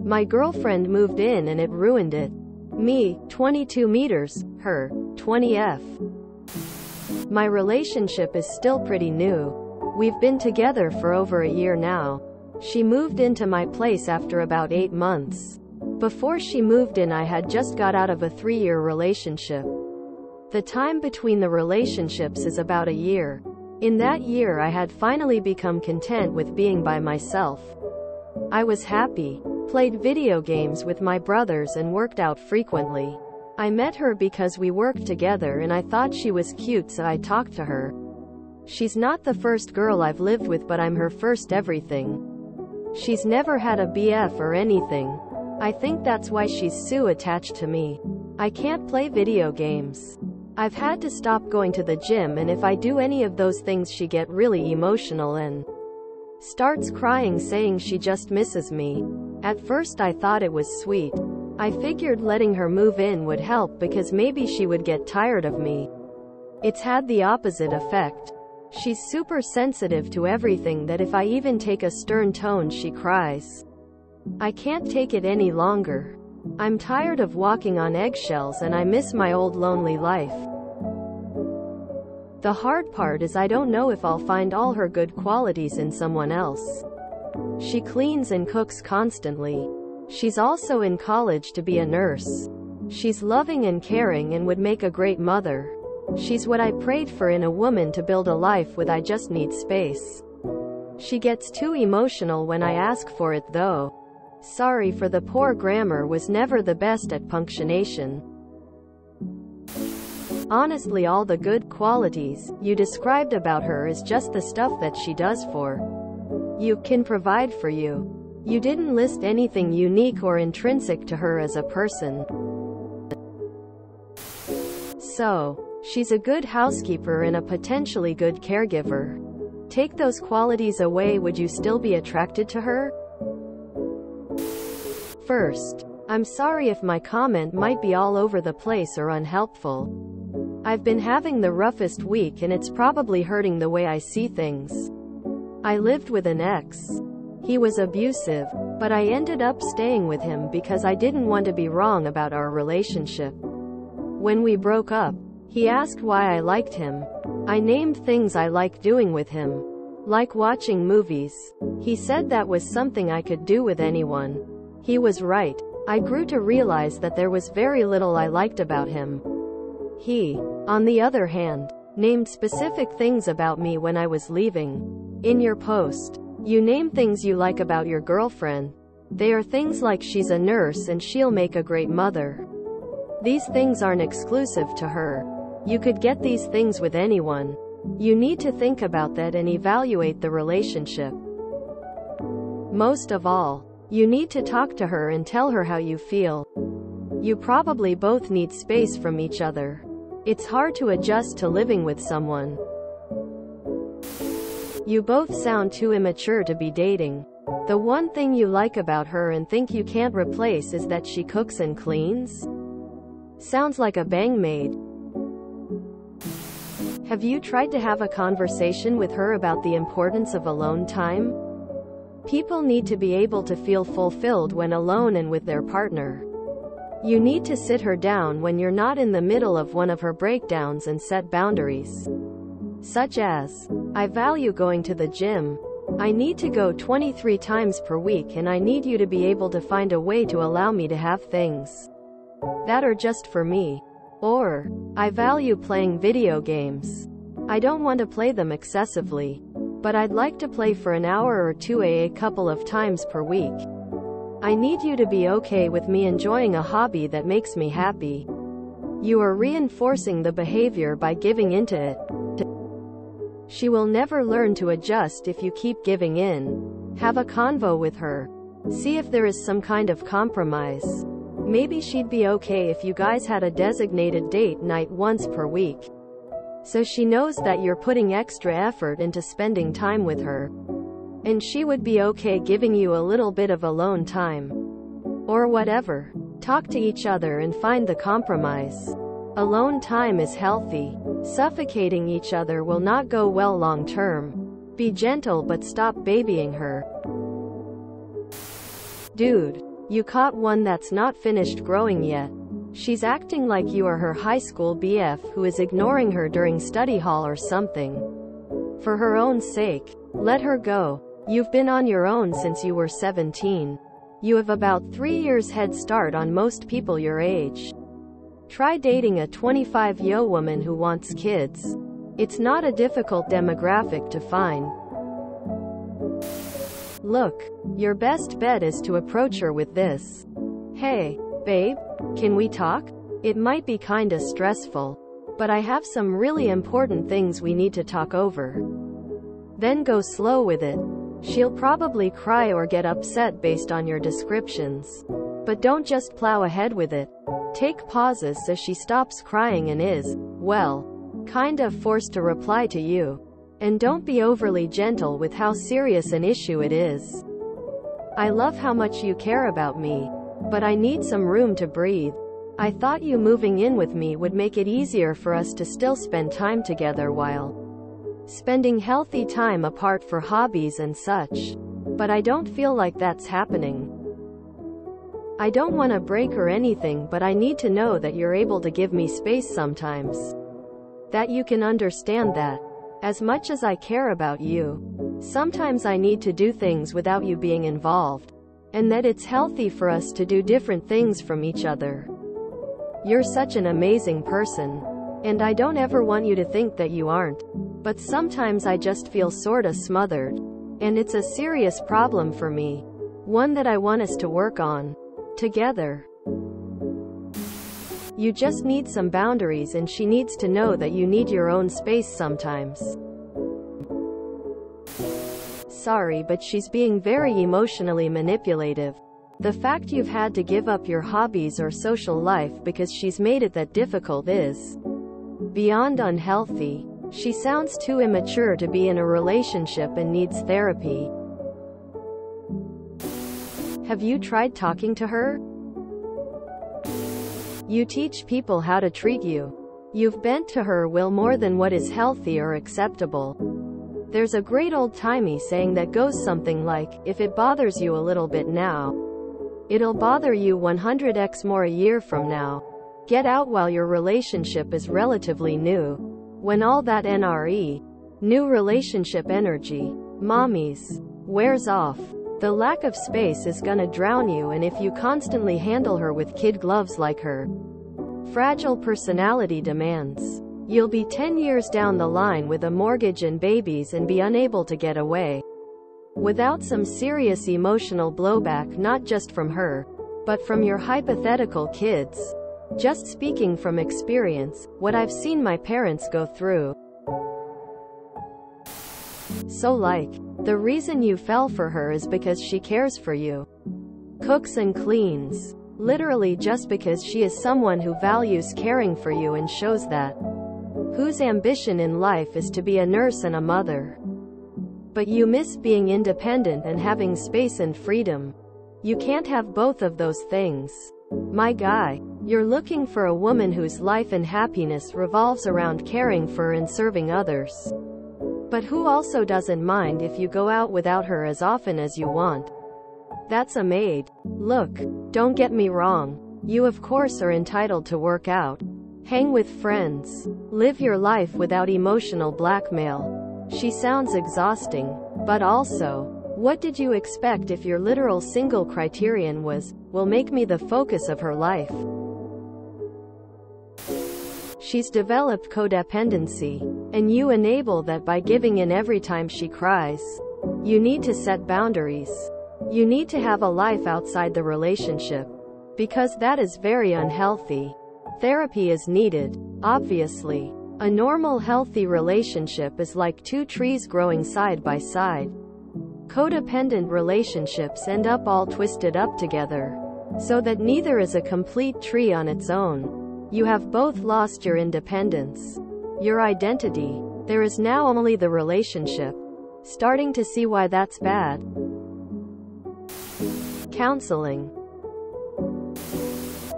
My girlfriend moved in and it ruined it. Me, 22 meters, her, 20F. My relationship is still pretty new. We've been together for over a year now. She moved into my place after about 8 months. Before she moved in, I had just got out of a 3-year relationship. The time between the relationships is about a year. In that year, I had finally become content with being by myself. I was happy, played video games with my brothers and worked out frequently. I met her because we worked together and I thought she was cute, so I talked to her. She's not the first girl I've lived with, but I'm her first everything. She's never had a BF or anything. I think that's why she's so attached to me. I can't play video games. I've had to stop going to the gym, and if I do any of those things, she gets really emotional and starts crying, saying she just misses me. At first I thought it was sweet. I figured letting her move in would help because maybe she would get tired of me. It's had the opposite effect. She's super sensitive to everything, that if I even take a stern tone she cries. I can't take it any longer. I'm tired of walking on eggshells and I miss my old lonely life. The hard part is I don't know if I'll find all her good qualities in someone else. She cleans and cooks constantly. She's also in college to be a nurse. She's loving and caring and would make a great mother. She's what I prayed for in a woman to build a life with. I just need space. She gets too emotional when I ask for it though. Sorry for the poor grammar, was never the best at punctuation. Honestly, all the good qualities you described about her is just the stuff that she does for you, can provide for you. You didn't list anything unique or intrinsic to her as a person. So, she's a good housekeeper and a potentially good caregiver. Take those qualities away, would you still be attracted to her? First, I'm sorry if my comment might be all over the place or unhelpful. I've been having the roughest week and it's probably hurting the way I see things. I lived with an ex. He was abusive, but I ended up staying with him because I didn't want to be wrong about our relationship. When we broke up, he asked why I liked him. I named things I liked doing with him, like watching movies. He said that was something I could do with anyone. He was right. I grew to realize that there was very little I liked about him. He, on the other hand, named specific things about me when I was leaving. In your post, you name things you like about your girlfriend. They are things like she's a nurse and she'll make a great mother. These things aren't exclusive to her. You could get these things with anyone. You need to think about that and evaluate the relationship. Most of all, you need to talk to her and tell her how you feel. You probably both need space from each other. It's hard to adjust to living with someone. You both sound too immature to be dating. The one thing you like about her and think you can't replace is that she cooks and cleans? Sounds like a bang maid. Have you tried to have a conversation with her about the importance of alone time? People need to be able to feel fulfilled when alone and with their partner. You need to sit her down when you're not in the middle of one of her breakdowns and set boundaries. Such as, I value going to the gym. I need to go 23 times per week and I need you to be able to find a way to allow me to have things that are just for me. Or, I value playing video games. I don't want to play them excessively, but I'd like to play for an hour or two a couple of times per week. I need you to be okay with me enjoying a hobby that makes me happy. You are reinforcing the behavior by giving into it. She will never learn to adjust if you keep giving in. Have a convo with her. See if there is some kind of compromise. Maybe she'd be okay if you guys had a designated date night once per week, so she knows that you're putting extra effort into spending time with her. And she would be okay giving you a little bit of alone time. Or whatever. Talk to each other and find the compromise. Alone time is healthy. Suffocating each other will not go well long term. Be gentle but stop babying her. Dude, You caught one that's not finished growing yet. She's acting like you are her high school BF who is ignoring her during study hall or something. For her own sake, let her go. You've been on your own since you were 17. You have about 3 years head start on most people your age. Try dating a 25-yo woman who wants kids. It's not a difficult demographic to find. Look, your best bet is to approach her with this. Hey, babe, can we talk? It might be kinda stressful, but I have some really important things we need to talk over. Then go slow with it. She'll probably cry or get upset based on your descriptions. But don't just plow ahead with it. Take pauses so she stops crying and is, well, kind of forced to reply to you. And don't be overly gentle with how serious an issue it is. I love how much you care about me, but I need some room to breathe. I thought you moving in with me would make it easier for us to still spend time together while spending healthy time apart for hobbies and such. But I don't feel like that's happening. I don't want to break or anything, but I need to know that you're able to give me space sometimes. That you can understand that, as much as I care about you, sometimes I need to do things without you being involved. And that it's healthy for us to do different things from each other. You're such an amazing person. And I don't ever want you to think that you aren't. But sometimes I just feel sorta smothered. And it's a serious problem for me. One that I want us to work on. Together. You just need some boundaries, and she needs to know that you need your own space sometimes. Sorry, but she's being very emotionally manipulative. The fact you've had to give up your hobbies or social life because she's made it that difficult is beyond unhealthy. She sounds too immature to be in a relationship and needs therapy. Have you tried talking to her? You teach people how to treat you. You've bent to her will more than what is healthy or acceptable. There's a great old-timey saying that goes something like, if it bothers you a little bit now, it'll bother you 100x more a year from now. Get out while your relationship is relatively new. When all that NRE, new relationship energy, mommies, wears off, the lack of space is gonna drown you, and if you constantly handle her with kid gloves like her fragile personality demands, you'll be 10 years down the line with a mortgage and babies and be unable to get away without some serious emotional blowback, not just from her, but from your hypothetical kids. Just speaking from experience, what I've seen my parents go through. So like, the reason you fell for her is because she cares for you. Cooks and cleans. Literally just because she is someone who values caring for you and shows that. Whose ambition in life is to be a nurse and a mother. But you miss being independent and having space and freedom. You can't have both of those things. My guy, you're looking for a woman whose life and happiness revolves around caring for and serving others. But who also doesn't mind if you go out without her as often as you want. That's a maid. Look, don't get me wrong. You of course are entitled to work out, hang with friends, live your life without emotional blackmail. She sounds exhausting. But also, what did you expect if your literal single criterion was, will make me the focus of her life? She's developed codependency, and you enable that by giving in every time she cries. You need to set boundaries. You need to have a life outside the relationship, because that is very unhealthy. Therapy is needed, obviously. A normal healthy relationship is like two trees growing side by side. Codependent relationships end up all twisted up together, so that neither is a complete tree on its own. You have both lost your independence, your identity. There is now only the relationship. Starting to see why that's bad. Counseling.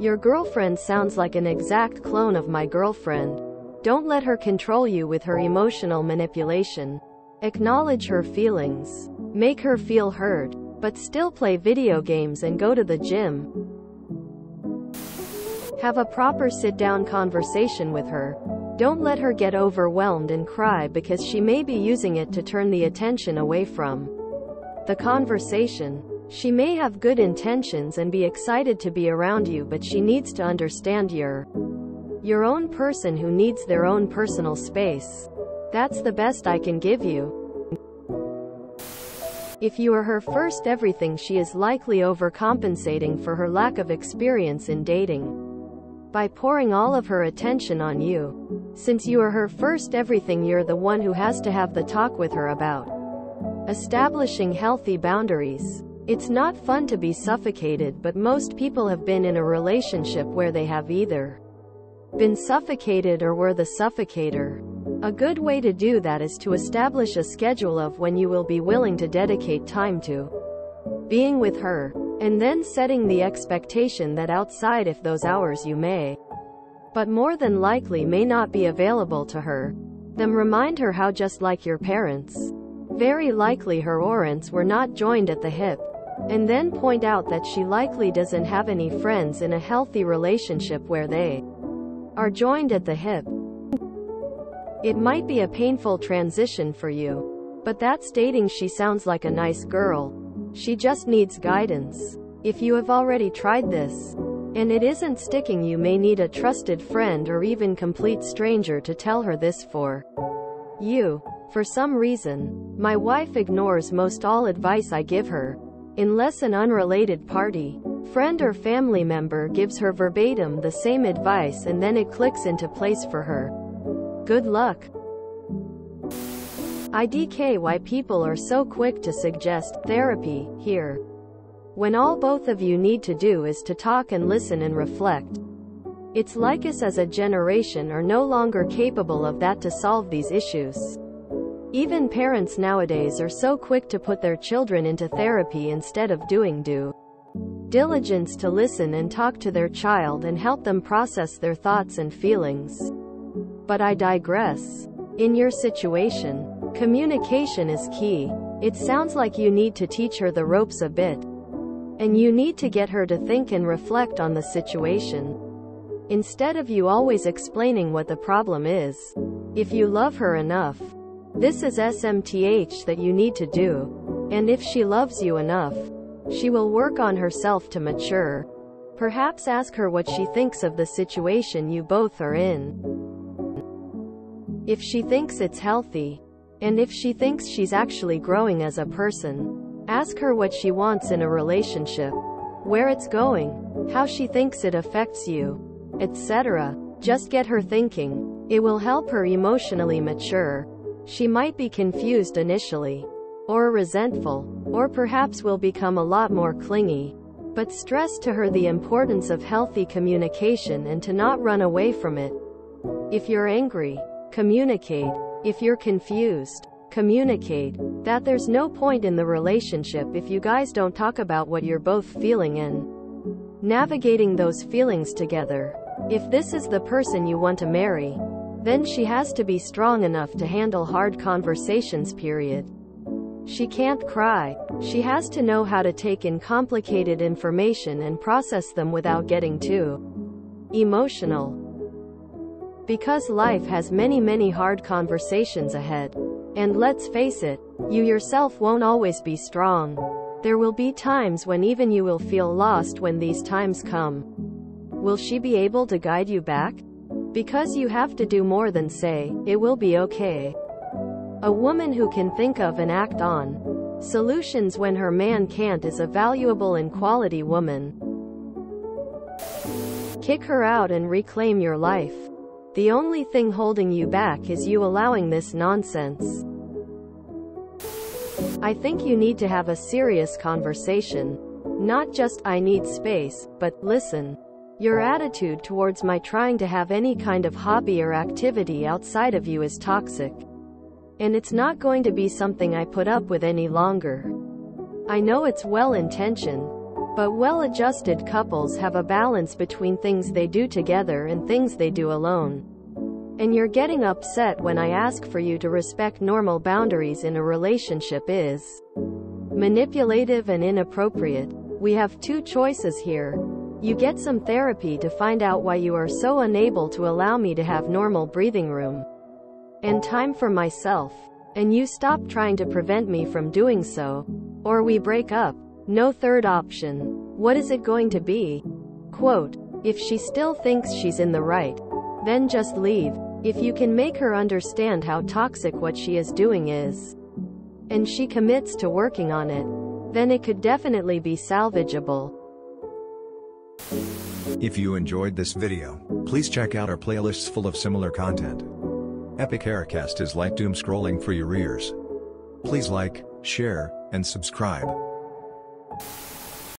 Your girlfriend sounds like an exact clone of my girlfriend. Don't let her control you with her emotional manipulation. Acknowledge her feelings. Make her feel heard. but still play video games and go to the gym. Have a proper sit-down conversation with her. Don't let her get overwhelmed and cry because she may be using it to turn the attention away from the conversation. She may have good intentions and be excited to be around you, but she needs to understand you're your own person who needs their own personal space. That's the best I can give you. If you are her first everything, she is likely overcompensating for her lack of experience in dating by pouring all of her attention on you. Since you are her first everything, you're the one who has to have the talk with her about establishing healthy boundaries. It's not fun to be suffocated, but most people have been in a relationship where they have either been suffocated or were the suffocator. A good way to do that is to establish a schedule of when you will be willing to dedicate time to being with her, and then setting the expectation that outside of those hours you may, but more than likely may not be available to her. Then remind her how, just like your parents, very likely her parents were not joined at the hip, and then point out that she likely doesn't have any friends in a healthy relationship where they are joined at the hip. It might be a painful transition for you, but that's dating. She sounds like a nice girl. She just needs guidance. If you have already tried this and it isn't sticking, you may need a trusted friend or even complete stranger to tell her this for you. For some reason, my wife ignores most all advice I give her, unless an unrelated party, friend or family member gives her verbatim the same advice, and then it clicks into place for her. Good luck. IDK why people are so quick to suggest therapy here, when all both of you need to do is to talk and listen and reflect. It's like us as a generation are no longer capable of that to solve these issues. Even parents nowadays are so quick to put their children into therapy instead of doing due diligence to listen and talk to their child and help them process their thoughts and feelings. But I digress. In your situation, communication is key. It sounds like you need to teach her the ropes a bit, and you need to get her to think and reflect on the situation, instead of you always explaining what the problem is. If you love her enough, this is SMTH that you need to do. And if she loves you enough, she will work on herself to mature. Perhaps ask her what she thinks of the situation you both are in. If she thinks it's healthy, and if she thinks she's actually growing as a person, ask her what she wants in a relationship, where it's going, how she thinks it affects you, etc. Just get her thinking. It will help her emotionally mature. She might be confused initially, or resentful, or perhaps will become a lot more clingy. But stress to her the importance of healthy communication and to not run away from it. If you're angry, communicate. If you're confused, communicate. That there's no point in the relationship if you guys don't talk about what you're both feeling and navigating those feelings together. If this is the person you want to marry, then she has to be strong enough to handle hard conversations, period. She can't cry. She has to know how to take in complicated information and process them without getting too emotional. Because life has many hard conversations ahead. And let's face it, you yourself won't always be strong. There will be times when even you will feel lost when these times come. Will she be able to guide you back? Because you have to do more than say, "It will be okay." A woman who can think of and act on solutions when her man can't is a valuable and quality woman. Kick her out and reclaim your life. The only thing holding you back is you allowing this nonsense. I think you need to have a serious conversation. Not just, "I need space," but, "Listen, your attitude towards my trying to have any kind of hobby or activity outside of you is toxic. And it's not going to be something I put up with any longer." I know it's well-intentioned, but well-adjusted couples have a balance between things they do together and things they do alone. And you're getting upset when I ask for you to respect normal boundaries in a relationship is manipulative and inappropriate. We have two choices here. You get some therapy to find out why you are so unable to allow me to have normal breathing room and time for myself, and you stop trying to prevent me from doing so, or we break up. No third option. What is it going to be? Quote, if she still thinks she's in the right, then just leave. If you can make her understand how toxic what she is doing is, and she commits to working on it, then it could definitely be salvageable. If you enjoyed this video, please check out our playlists full of similar content. Epic Haircast is like doom scrolling for your ears. Please like, share, and subscribe.